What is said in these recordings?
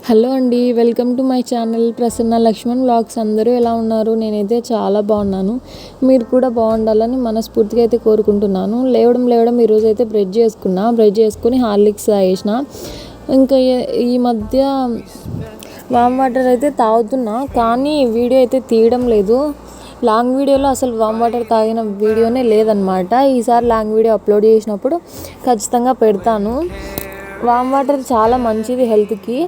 Hello అండి, welcome to my channel Prasanna Laxman vlogs. అందరూ ఎలా ఉన్నారు? నేనైతే చాలా బాగున్నాను. మీరు కూడా బాగుండాలని మనస్ఫూర్తిగా అయితే కోరుకుంటున్నాను. లేవడం ఈరోజు అయితే బ్రష్ చేసుకుని హార్లిక్స్ తాగేసిన. ఇంకా ఈ మధ్య వామ్ వాటర్ అయితే తాగుతున్నా, కానీ వీడియో అయితే తీయడం లేదు. లాంగ్ వీడియోలో అసలు వామ్ వాటర్ తాగిన వీడియోనే లేదనమాట. ఈసారి లాంగ్ వీడియో అప్లోడ్ చేసినప్పుడు ఖచ్చితంగా పెడతాను. వామ్ వాటర్ చాలా మంచిది హెల్త్కి.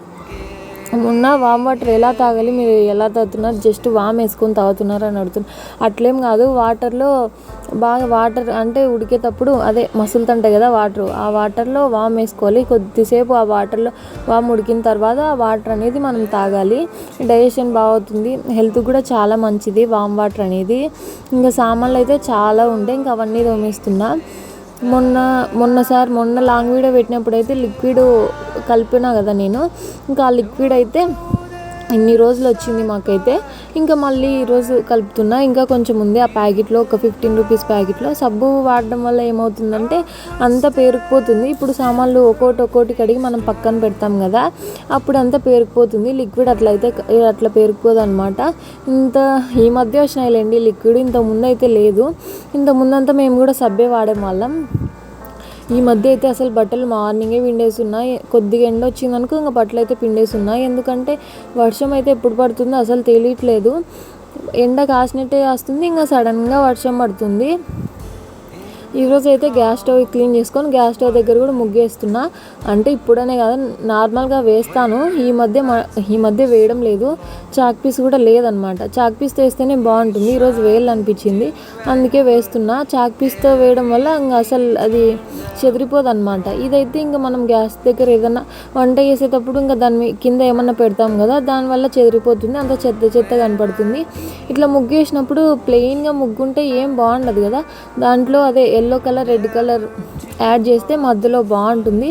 మొన్న వామ్ వాటర్ ఎలా తాగాలి, మీరు ఎలా తాగుతున్నారు, జస్ట్ వామ్ వేసుకొని తాగుతున్నారు అని అడుగుతున్నారు. అట్లేం కాదు, వాటర్లో బాగా వాటర్ అంటే ఉడికేటప్పుడు అదే మసులుతుంటాయి కదా వాటర్, ఆ వాటర్లో వామ్ వేసుకోవాలి. కొద్దిసేపు ఆ వాటర్లో వామ్ ఉడికిన తర్వాత ఆ వాటర్ అనేది మనం తాగాలి. డైజెషన్ బాగుంటుంది, హెల్త్ కూడా చాలా మంచిది వామ్ వాటర్ అనేది. ఇంకా సామాన్లు అయితే చాలా ఉంటాయి, ఇంకా అవన్నీ తోమేస్తున్నా. మొన్న లాంగ్ వీడియో పెట్టినప్పుడు అయితే లిక్విడ్ కలిపినా కదా నేను. ఇంకా ఆ లిక్విడ్ అయితే ఇన్ని రోజులు వచ్చింది మాకైతే. ఇంకా మళ్ళీ ఈరోజు కలుపుతున్నా. ఇంకా కొంచెం ఉంది ఆ ప్యాకెట్లో, ఒక 15 రూపీస్ ప్యాకెట్లో. సబ్బు వాడడం వల్ల ఏమవుతుందంటే అంతా పేరుకుపోతుంది. ఇప్పుడు సామాన్లు ఒక్కోటి కడిగి మనం పక్కన పెడతాం కదా, అప్పుడు అంతా పేరుకుపోతుంది. లిక్విడ్ అట్లా పేరుకుపోదు అనమాట. ఈ మధ్య వచ్చినాయిలేండి లిక్విడ్, ఇంత ముందు అయితే లేదు. ఇంత ముందంతా మేము కూడా సబ్బే వాడే వాళ్ళం. ఈ మధ్య అయితే అసలు బట్టలు మార్నింగే పిండేస్తున్నాయి. కొద్దిగా ఎండ వచ్చిందనుకో ఇంకా బట్టలు అయితే పిండేస్తున్నాయి. ఎందుకంటే వర్షం అయితే ఎప్పుడు పడుతుందో అసలు తెలియట్లేదు. ఎండ కాసినట్టే కాస్తుంది, ఇంకా సడన్గా వర్షం పడుతుంది. ఈరోజు అయితే గ్యాస్ స్టవ్ క్లీన్ చేసుకొని గ్యాస్ స్టవ్ దగ్గర కూడా ముగ్గేస్తున్నా. అంటే ఇప్పుడనే కాదు, నార్మల్గా వేస్తాను. ఈ మధ్య వేయడం లేదు. చాక్ పీస్ కూడా లేదనమాట. చాక్ పీస్ వేస్తేనే బాగుంటుంది. ఈరోజు వేయాలి అనిపించింది, అందుకే వేస్తున్నా. చాక్ పీస్తో వేయడం వల్ల ఇంకా అసలు అది చెదిరిపోదు అనమాట. ఇదైతే ఇంకా మనం గ్యాస్ దగ్గర ఏదైనా వంట చేసేటప్పుడు ఇంకా దాని కింద ఏమన్నా పెడతాం కదా, దానివల్ల చెదిరిపోతుంది, అంత చెత్త కనపడుతుంది. ఇట్లా ముగ్గు వేసినప్పుడు ప్లెయిన్గా ముగ్గుంటే ఏం బాగుండదు కదా, దాంట్లో అదే yellow colour red colour add చేస్తే మధ్యలో బాగుంటుంది,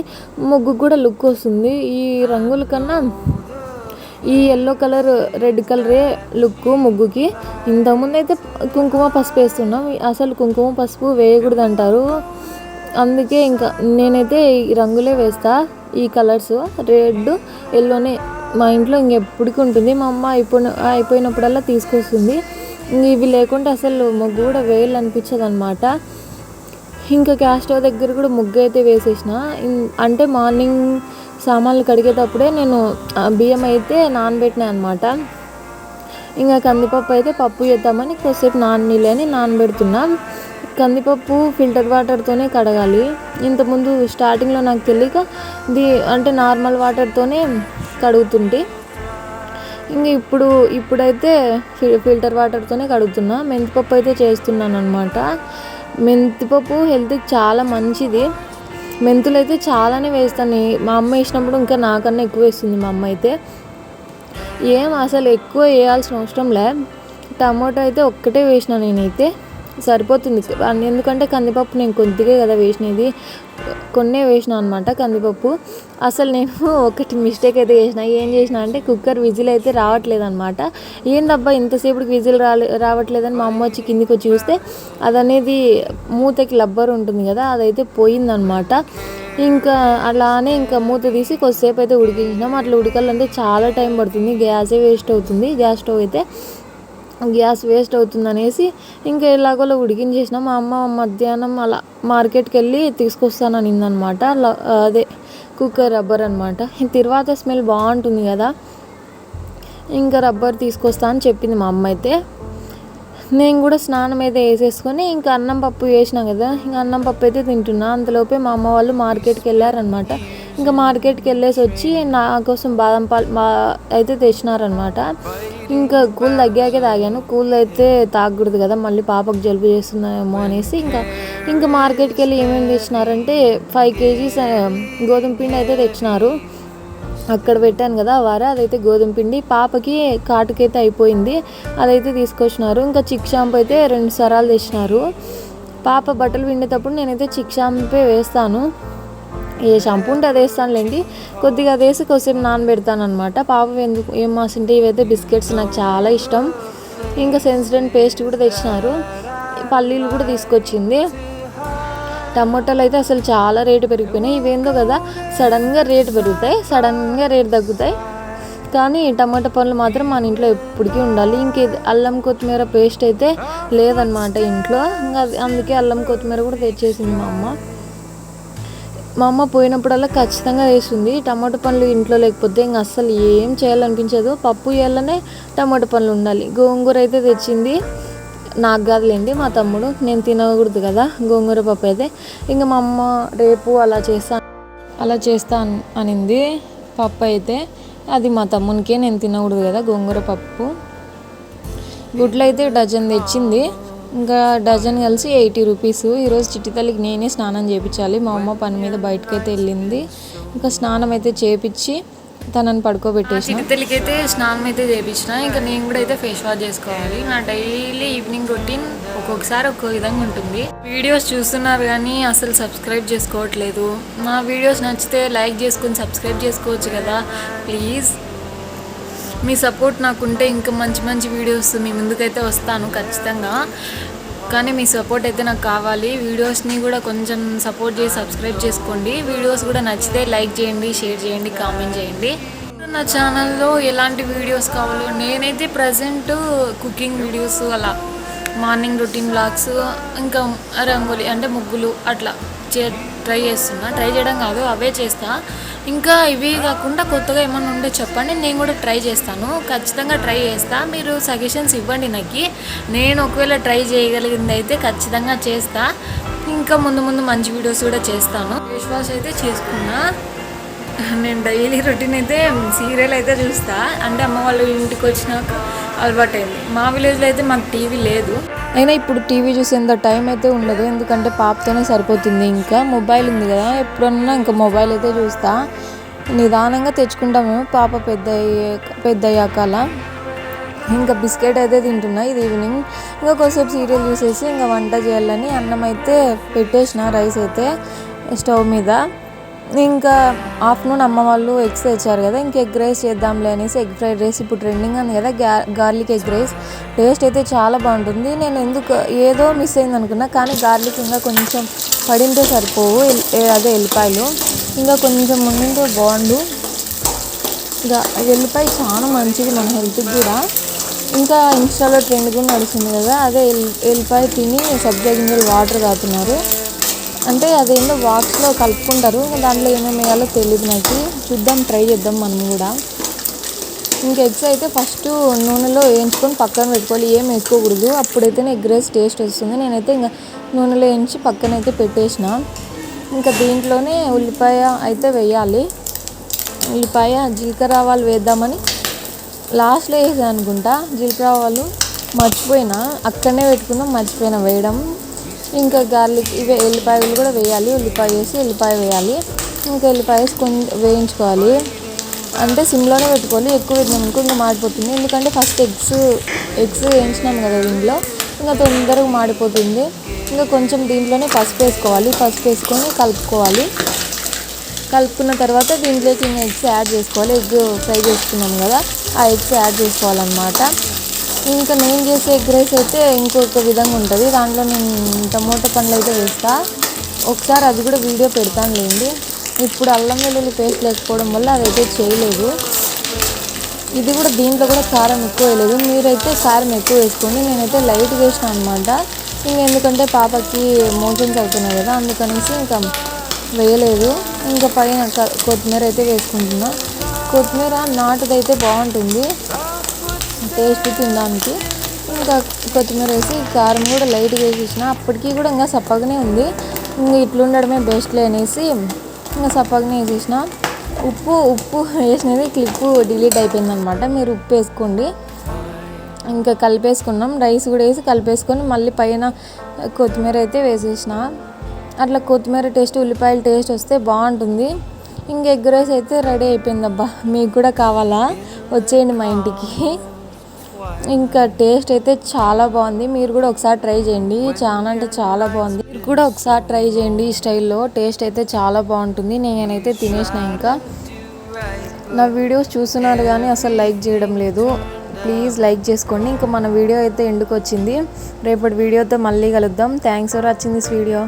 ముగ్గు కూడా లుక్ వస్తుంది. ఈ రంగుల కన్నా ఈ ఎల్లో కలర్ రెడ్ కలరే లుక్ ముగ్గుకి. ఇంతకుముందు అయితే కుంకుమ పసుపు వేస్తున్నాం, అసలు కుంకుమ పసుపు వేయకూడదు అంటారు. అందుకే ఇంకా నేనైతే ఈ రంగులే వేస్తా, ఈ కలర్స్ రెడ్ ఎల్లోనే మా ఇంట్లో ఇంకెప్పటికీ ఉంటుంది. మా అమ్మ అయిపోయినప్పుడల్లా తీసుకొస్తుంది. ఇవి లేకుంటే అసలు ముగ్గు కూడా వేయాలనిపించదు అనమాట. ఇంకా గ్యాస్ స్టవ్ దగ్గర కూడా ముగ్గు అయితే వేసేసిన. అంటే మార్నింగ్ సామాన్లు కడిగేటప్పుడే నేను బియ్యం అయితే నానబెట్టినా అనమాట. ఇంకా కందిపప్పు అయితే పప్పు చేద్దామని కొద్దిసేపు నానబెడుతున్నా. కందిపప్పు ఫిల్టర్ వాటర్తోనే కడగాలి. ఇంతకుముందు స్టార్టింగ్లో నాకు తెలియక అంటే నార్మల్ వాటర్తోనే కడుగుతుంటే, ఇంక ఇప్పుడైతే ఫిల్టర్ వాటర్తోనే కడుగుతున్నా. మెంతిపప్పు అయితే చేస్తున్నాను అనమాట. మెంతిపప్పు హెల్త్కి చాలా మంచిది. మెంతులు అయితే చాలానే వేస్తాను. మా అమ్మ వేసినప్పుడు ఇంకా నాకన్నా ఎక్కువ వేస్తుంది మా అమ్మ అయితే. అసలు ఎక్కువ వేయాల్సిన అవసరం లే. టమాటో అయితే ఒక్కటే వేసిన నేనైతే, సరిపోతుంది. ఎందుకంటే కందిపప్పు నేను కొద్దిగా కదా వేసినది, కొన్నే వేసిన అనమాట కందిపప్పు. అసలు నేను ఒకటి మిస్టేక్ అయితే ఏం చేసిన అంటే కుక్కర్ విజిల్ అయితే రావట్లేదు అనమాట. ఏందబ్బా ఇంతసేపుకి విజిల్ రావట్లేదని మా అమ్మ వచ్చి కిందికి వచ్చి చూస్తే అదనేది మూతకి లబ్బర్ ఉంటుంది కదా, అదైతే పోయిందనమాట. ఇంకా అలానే ఇంకా మూత తీసి కొద్దిసేపు అయితే ఉడికించినాం. అట్లా ఉడకాలంటే చాలా టైం పడుతుంది, గ్యాసే వేస్ట్ అవుతుంది. గ్యాస్ వేస్ట్ అవుతుందనేసి ఇంకా ఎలాగోలా ఉడికించేసిన. మా అమ్మ మధ్యాహ్నం అలా మార్కెట్కి వెళ్ళి తీసుకొస్తాననిందనమాట. అదే కుక్కర్ రబ్బర్ అనమాట. తర్వాత స్మెల్ బాగుంటుంది కదా, ఇంకా రబ్బర్ తీసుకొస్తా అని చెప్పింది మా అమ్మ అయితే. నేను కూడా స్నానం అయితే వేసేసుకొని ఇంకా అన్నం పప్పు వేసినా కదా, ఇంకా అన్నం పప్పు అయితే తింటున్నా. అంతలోపే మా అమ్మ వాళ్ళు మార్కెట్కి వెళ్ళారనమాట. ఇంకా మార్కెట్కి వెళ్ళేసి వచ్చి నా కోసం బాదం పాలు అయితే తెచ్చినారనమాట. ఇంకా కూల్ తగ్గాకే తాగాను. కూల్ అయితే తాగకూడదు కదా, మళ్ళీ పాపకు జలుబు చేస్తున్నాయేమో అనేసి ఇంకా మార్కెట్కి వెళ్ళి ఏమేమి తెచ్చినారంటే 5 kgs గోధుమ పిండి అయితే తెచ్చినారు. అక్కడ పెట్టాను కదా అదైతే గోధుమ పిండి. పాపకి కాటుకైతే అయిపోయింది, అదైతే తీసుకొచ్చినారు. ఇంకా చిక్ షాంపూ అయితే 2 సరాలు తెచ్చినారు. పాప బట్టలు పిండేటప్పుడు నేనైతే చిక్ షాంపూ వేస్తాను. ఏ షాంపూ ఉంటే అది వేస్తానులేండి. కొద్దిగా అది వేసి కొద్దిసేపు నానబెడతాను అనమాట. పాప ఏం మాసింటే ఇవైతే బిస్కెట్స్ నాకు చాలా ఇష్టం. ఇంకా సెన్సిడెంట్ పేస్ట్ కూడా తెచ్చినారు. పల్లీలు కూడా తీసుకొచ్చింది. టమోటాలు అయితే అసలు చాలా రేటు పెరిగిపోయినాయి. ఇవేందో కదా, సడన్గా రేటు పెరుగుతాయి, సడన్గా రేటు తగ్గుతాయి. కానీ టమాటా పండ్లు మాత్రం మన ఇంట్లో ఎప్పటికీ ఉండాలి. ఇంక అల్లం కొత్తిమీర పేస్ట్ అయితే లేదనమాట ఇంట్లో, ఇంకా అందుకే అల్లం కొత్తిమీర కూడా తెచ్చేసింది మా అమ్మ పోయినప్పుడల్లా ఖచ్చితంగా వేస్తుంది. టమాటా పండ్లు ఇంట్లో లేకపోతే ఇంకా అస్సలు ఏం చేయాలనిపించదు. పప్పు వేయాలనే టమాటా పండ్లు ఉండాలి. గోంగూర అయితే తెచ్చింది, నాకు కాదులేండి మా తమ్ముడు, నేను తినకూడదు కదా గోంగూర పప్పు అయితే. ఇంకా మా అమ్మ రేపు అలా చేస్తా అనింది పప్పు అయితే. అది మా తమ్మునికే, నేను తినకూడదు కదా గోంగూర పప్పు. గుడ్లు అయితే డజన్ తెచ్చింది, ఇంకా డజన్ కలిసి 80 రూపీస్. ఈరోజు చిట్టి తల్లికి నేనే స్నానం చేయించాలి. మా అమ్మ పని మీద బయటకైతే వెళ్ళింది. ఇంకా స్నానం అయితే చేయించి తనని పడుకోబెట్టేసి చిట్టి తల్లికి అయితే స్నానం అయితే చేయించిన. ఇంకా నేను కూడా అయితే ఫేస్ వాష్ చేసుకోవాలి. నా డైలీ ఈవినింగ్ రొటీన్ ఒక్కొక్కసారి ఒక్కో విధంగా ఉంటుంది. వీడియోస్ చూస్తున్నారు కానీ అసలు సబ్స్క్రైబ్ చేసుకోవట్లేదు. నా వీడియోస్ నచ్చితే లైక్ చేసుకొని సబ్స్క్రైబ్ చేసుకోవచ్చు కదా ప్లీజ్. మీ సపోర్ట్ నాకుంటే ఇంకా మంచి మంచి వీడియోస్ మీ ముందుకైతే వస్తాను ఖచ్చితంగా. కానీ మీ సపోర్ట్ అయితే నాకు కావాలి. వీడియోస్ని కూడా కొంచెం సపోర్ట్ చేసి సబ్స్క్రైబ్ చేసుకోండి. వీడియోస్ కూడా నచ్చితే లైక్ చేయండి, షేర్ చేయండి, కామెంట్ చేయండి. నా ఛానల్లో ఎలాంటి వీడియోస్ కావాలో, నేనైతే ప్రజెంట్ కుకింగ్ వీడియోస్, అలా మార్నింగ్ రొటీన్ వ్లాగ్స్, ఇంకా రంగోలీ అంటే ముగ్గులు అట్లా ట్రై చేయడం కాదు, అవే చేస్తా. ఇంకా ఇవి కాకుండా కొత్తగా ఏమన్నా ఉంటే చెప్పండి, నేను కూడా ట్రై చేస్తాను. ఖచ్చితంగా ట్రై చేస్తా. మీరు సజెషన్స్ ఇవ్వండి నాకు. నేను ఒకవేళ ట్రై చేయగలిగింది అయితే ఖచ్చితంగా చేస్తా. ఇంకా ముందు మంచి వీడియోస్ కూడా చేస్తాను. ఫేస్ వాష్ అయితే చేసుకున్నా. నేను డైలీ రొటీన్ అయితే సీరియల్ అయితే చూస్తా. అంటే అమ్మ వాళ్ళు ఇంటికి వచ్చినాక అలవాటైంది. మా విలేజ్లో అయితే మాకు టీవీ లేదు. అయినా ఇప్పుడు టీవీ చూసేంత టైం అయితే ఉండదు, ఎందుకంటే పాపతోనే సరిపోతుంది. ఇంకా మొబైల్ ఉంది కదా, ఎప్పుడన్నా ఇంకా మొబైల్ అయితే చూస్తా. నిదానంగా తెచ్చుకుంటాము పాప పెద్ద అయ్యాక అలా. ఇంకా బిస్కెట్ అయితే తింటున్నా ఇది ఈవినింగ్. ఇంకా కొద్దిసేపు సీరియల్ చూసేసి ఇంకా వంట చేయాలని అన్నం అయితే పెట్టేసిన, రైస్ అయితే స్టవ్ మీద. ఇంకా ఆఫ్టర్నూన్ అమ్మ వాళ్ళు ఎగ్స్ తెచ్చారు కదా, ఇంక ఎగ్ రైస్ చేద్దాంలే అనేసి ఎగ్ ఫ్రైడ్ రైస్ ఇప్పుడు ట్రెండింగ్ ఉంది కదా, గార్లిక్ ఎగ్ రైస్. టేస్ట్ అయితే చాలా బాగుంటుంది. నేను ఎందుకు ఏదో మిస్ అయింది అనుకున్నా, కానీ గార్లిక్ ఇంకా కొంచెం పడింటే సరిపోవు, అదే ఎల్లిపాయలు ఇంకా కొంచెం ఉండింటే బాగుండు. ఇంకా ఎల్లిపాయ చాలా మంచిది మన హెల్త్కి కూడా. ఇంకా ఇన్స్టాలో ట్రెండ్ కూడా నడుస్తుంది కదా, అదే ఎల్లిపాయ తిని సబ్జా గింజలు వాటర్ తాగుతున్నారు. అంటే అదేందో బాక్స్లో కలుపుకుంటారు, దాంట్లో ఏమేమి వేయాలో తెలియదు నాకు. చూద్దాం, ట్రై చేద్దాం మనం కూడా. ఇంకా ఎగ్స్ అయితే ఫస్ట్ నూనెలో వేయించుకొని పక్కన పెట్టుకోవాలి, ఏం వేసుకోకూడదు, అప్పుడైతేనే ఎగ్ రైస్ టేస్ట్ వస్తుంది. నేనైతే ఇంకా నూనెలో వేయించి పక్కన అయితే పెట్టేసిన. ఇంకా దీంట్లోనే ఉల్లిపాయ అయితే వేయాలి. ఉల్లిపాయ జీలకర్ర ఆవాలు వేద్దామని లాస్ట్లో వేసాను అనుకుంటా. జీలకర్ర ఆవాలు మర్చిపోయినా, అక్కడనే పెట్టుకుందాం, మర్చిపోయినా వేయడం. ఇంకా గార్లిక్ ఇవే ఎల్లిపాయలు కూడా వేయాలి. ఉల్లిపాయ వేసి ఎల్లిపాయ వేయాలి. ఇంకా ఎల్లిపాయ వేసి కొంచెం వేయించుకోవాలి. అంటే సిమ్లోనే పెట్టుకోవాలి, ఎక్కువ పెట్టినాం అనుకో ఇంకా మాడిపోతుంది. ఎందుకంటే ఫస్ట్ ఎగ్స్ వేయించినాం కదా దీంట్లో, ఇంకా తొందరగా మాడిపోతుంది. ఇంకా కొంచెం దీంట్లోనే పసుపు వేసుకోవాలి. పసుపు వేసుకొని కలుపుకోవాలి. కలుపుకున్న తర్వాత దీంట్లోకి ఇంకా ఎగ్స్ యాడ్ చేసుకోవాలి. ఎగ్ ఫ్రై చేసుకున్నాం కదా, ఆ ఎగ్స్ యాడ్ చేసుకోవాలన్నమాట. ఇంకా నేను చేసే ఎగ్ రైస్ అయితే ఇంకొక విధంగా ఉంటుంది. దాంట్లో నేను టమోటా పండ్లు అయితే వేస్తా. ఒకసారి అది కూడా వీడియో పెడతాను లేండి. ఇప్పుడు అల్లం వెల్లుల్లి పేస్ట్ లేకపోవడం వల్ల అదైతే చేయలేదు. ఇది కూడా దీంట్లో కూడా కారం ఎక్కువ వేయలేదు. మీరైతే కారం ఎక్కువ వేసుకోండి, నేనైతే లైట్ వేసినా అనమాట. ఇంకా ఎందుకంటే పాపకి మోషన్స్ అవుతున్నాయి కదా, అందుకనేసి ఇంకా వేయలేదు. ఇంకా పైన కొత్తిమీర అయితే వేసుకుంటున్నా. కొత్తిమీర నాటుదైతే బాగుంటుంది టేస్ట్ తినడానికి. ఇంకా కొత్తిమీర వేసి కారం కూడా లైట్గా వేసేసిన. అప్పటికీ కూడా ఇంకా సప్పగానే ఉంది. ఇంకా ఇట్లుండడమే బెస్ట్లే అనేసి ఇంకా సప్పగానే వేసేసిన. ఉప్పు వేసినది క్లిప్పు డిలీట్ అయిపోయిందనమాట. మీరు ఉప్పు వేసుకోండి. ఇంకా కలిపేసుకున్నాం, రైస్ కూడా వేసి కలిపేసుకొని మళ్ళీ పైన కొత్తిమీర అయితే వేసేసిన. అట్లా కొత్తిమీర టేస్ట్, ఉల్లిపాయల టేస్ట్ వస్తే బాగుంటుంది. ఇంకా ఎగ్ రైస్ అయితే రెడీ అయిపోయిందబ్బా. మీకు కూడా కావాలా? వచ్చేయండి మా ఇంటికి. ఇంకా టేస్ట్ అయితే చాలా బాగుంది. మీరు కూడా ఒకసారి ట్రై చేయండి, చాలా అంటే చాలా బాగుంది. మీరు కూడా ఒకసారి ట్రై చేయండి ఈ స్టైల్లో. టేస్ట్ అయితే చాలా బాగుంటుంది. నేనైతే తినేసిన. ఇంకా నా వీడియోస్ చూస్తున్నారు కానీ అసలు లైక్ చేయడం లేదు. ప్లీజ్ లైక్ చేసుకోండి. ఇంకా మన వీడియో అయితే ఎండుకు వచ్చింది. రేపటి వీడియోతో మళ్ళీ కలుద్దాం. Thanks for watching this video.